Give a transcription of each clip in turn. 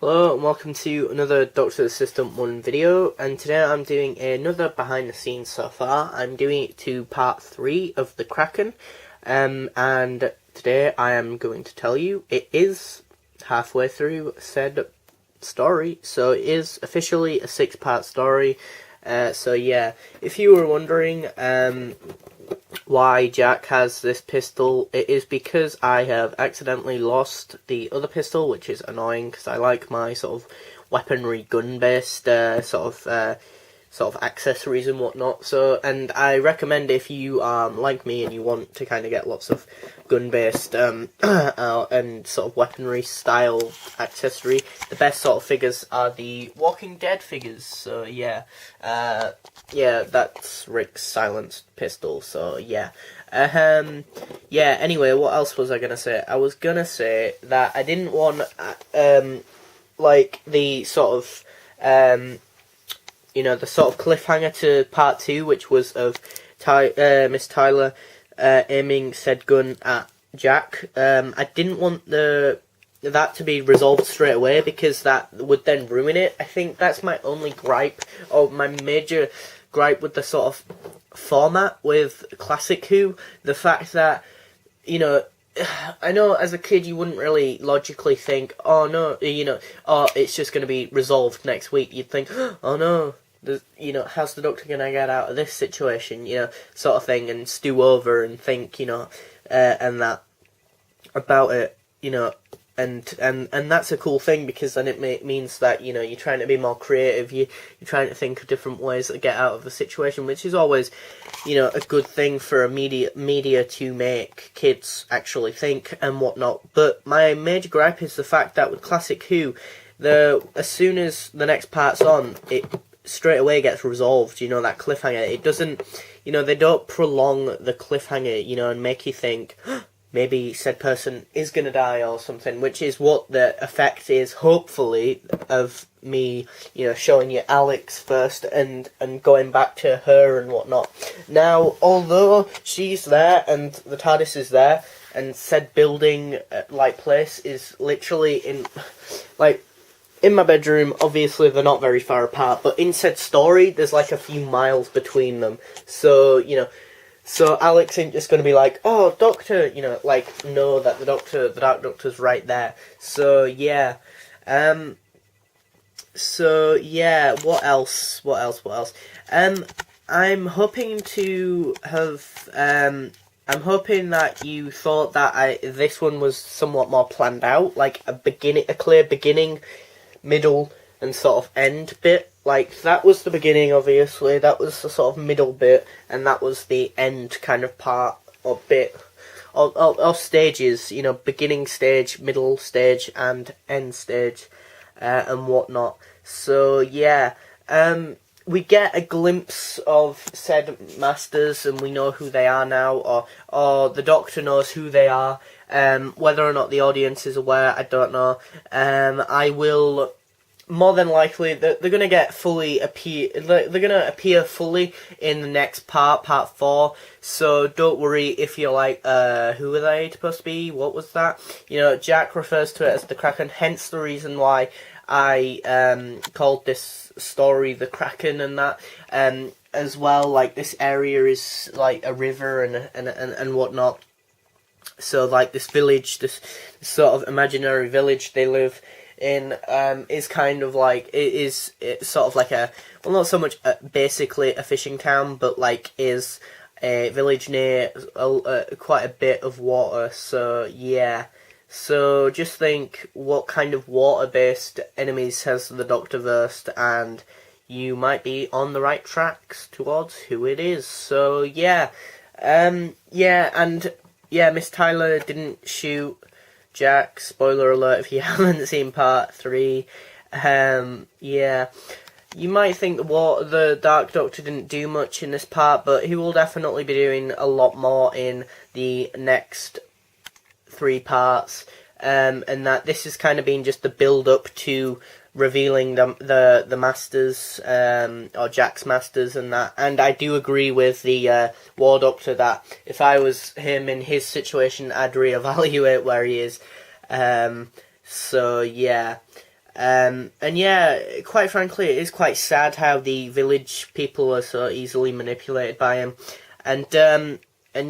Hello and welcome to another Doctor Assistant 1 video, and today I'm doing another behind the scenes so far. I'm doing it to part 3 of the Kraken, and today I am going to tell you it is halfway through said story, so it is officially a 6-part story. So yeah, if you were wondering why Jack has this pistol, it is because I have accidentally lost the other pistol, which is annoying because I like my sort of weaponry gun-based sort of accessories and whatnot. So, and I recommend if you are like me and you want to kind of get lots of gun-based and sort of weaponry style accessory, the best sort of figures are the Walking Dead figures. So yeah, yeah, that's Rick's silenced pistol. So yeah. Yeah, anyway, what else was I gonna say? I was gonna say that I didn't want like the sort of the sort of cliffhanger to part 2, which was of Miss Tyler aiming said gun at Jack. I didn't want that to be resolved straight away because that would then ruin it. I think that's my only gripe, or my major gripe with the sort of format with Classic Who. The fact that, I know as a kid you wouldn't really logically think, oh no, oh, it's just going to be resolved next week. You'd think, oh no, how's the Doctor going to get out of this situation, sort of thing, and stew over and think, and that about it, and that's a cool thing, because then it means that, you're trying to be more creative, you're trying to think of different ways to get out of a situation, which is always, a good thing for a media to make kids actually think and whatnot. But my major gripe is the fact that with Classic Who, as soon as the next part's on, it straight away gets resolved, that cliffhanger. It doesn't, they don't prolong the cliffhanger, and make you think, maybe said person is going to die or something, which is what the effect is, hopefully, of me, showing you Alex first and going back to her and whatnot. Now, although she's there and the TARDIS is there, and said building, place is literally in my bedroom, obviously they're not very far apart, but in said story, there's a few miles between them, so, so Alex ain't just going to be like, oh, Doctor, know that the Dark Doctor's right there. So, yeah. So, yeah, what else? I'm hoping to have, I'm hoping that you thought that this one was somewhat more planned out, like a clear beginning, middle, and sort of end bit. That was the beginning, obviously, that was the sort of middle bit, and that was the end kind of part or bit of stages, beginning stage, middle stage, and end stage, and whatnot. So, yeah, we get a glimpse of said masters, and we know who they are now, or the Doctor knows who they are. Whether or not the audience is aware, I don't know. I will... More than likely, they're gonna they're gonna appear fully in the next part 4. So don't worry if you're like, who are they supposed to be? What was that? Jack refers to it as the Kraken. Hence the reason why I called this story the Kraken, and that as well. This area is like a river and whatnot. So this village, this sort of imaginary village they live in, is kind of it's sort of like well, not so much basically a fishing town, but is a village near quite a bit of water. So yeah, so just think what kind of water-based enemies has the Doctor versed, and you might be on the right tracks towards who it is. So yeah, yeah, and yeah, Miss Tyler didn't shoot Jack, spoiler alert if you haven't seen part 3. Yeah, you might think the Dark Doctor didn't do much in this part, but he will definitely be doing a lot more in the next 3 parts, and that this has kind of been just the build-up to revealing the masters, or Jack's masters, and that. And I do agree with the War Doctor that if I was him in his situation, I'd reevaluate where he is. So yeah, And yeah, quite frankly, it is quite sad how the village people are so easily manipulated by him. And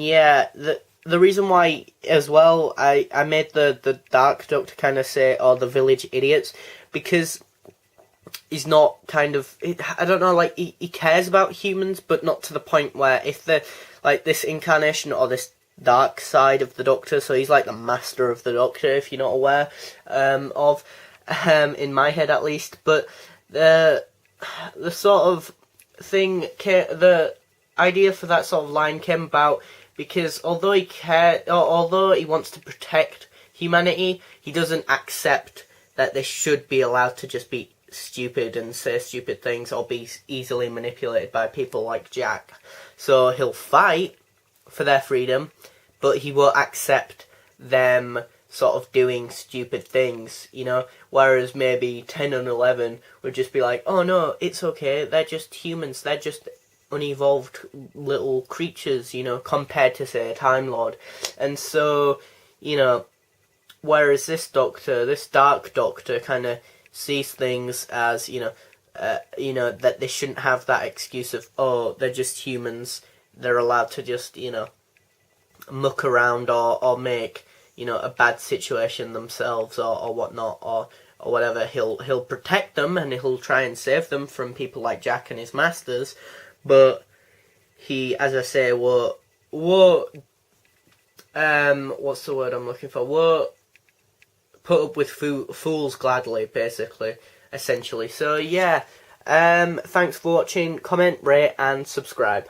yeah, the reason why as well I made the Dark Doctor kind of say, "Oh, the village idiots," because he's not kind of, I don't know, like he cares about humans, but not to the point where if the like this incarnation or this dark side of the Doctor, so he's like the master of the Doctor, if you're not aware of, in my head at least. But the sort of thing, the idea for that sort of line came about because although although he wants to protect humanity, he doesn't accept that they should be allowed to just be stupid and say stupid things or be easily manipulated by people like Jack. So he'll fight for their freedom, but he won't accept them sort of doing stupid things, you know, whereas maybe 10 and 11 would just be like, oh no, it's okay, they're just humans, they're just unevolved little creatures, you know, compared to, say, a Time Lord. And so, you know, whereas this Doctor, this Dark Doctor, kind of sees things as, you know, that they shouldn't have that excuse of, oh, they're just humans, they're allowed to just, you know, muck around or make, you know, a bad situation themselves or whatnot or whatever. He'll protect them and he'll try and save them from people like Jack and his masters, but he, as I say, won't what's the word I'm looking for? Won't put up with fools gladly, basically, essentially. So yeah, thanks for watching. Comment, rate, and subscribe.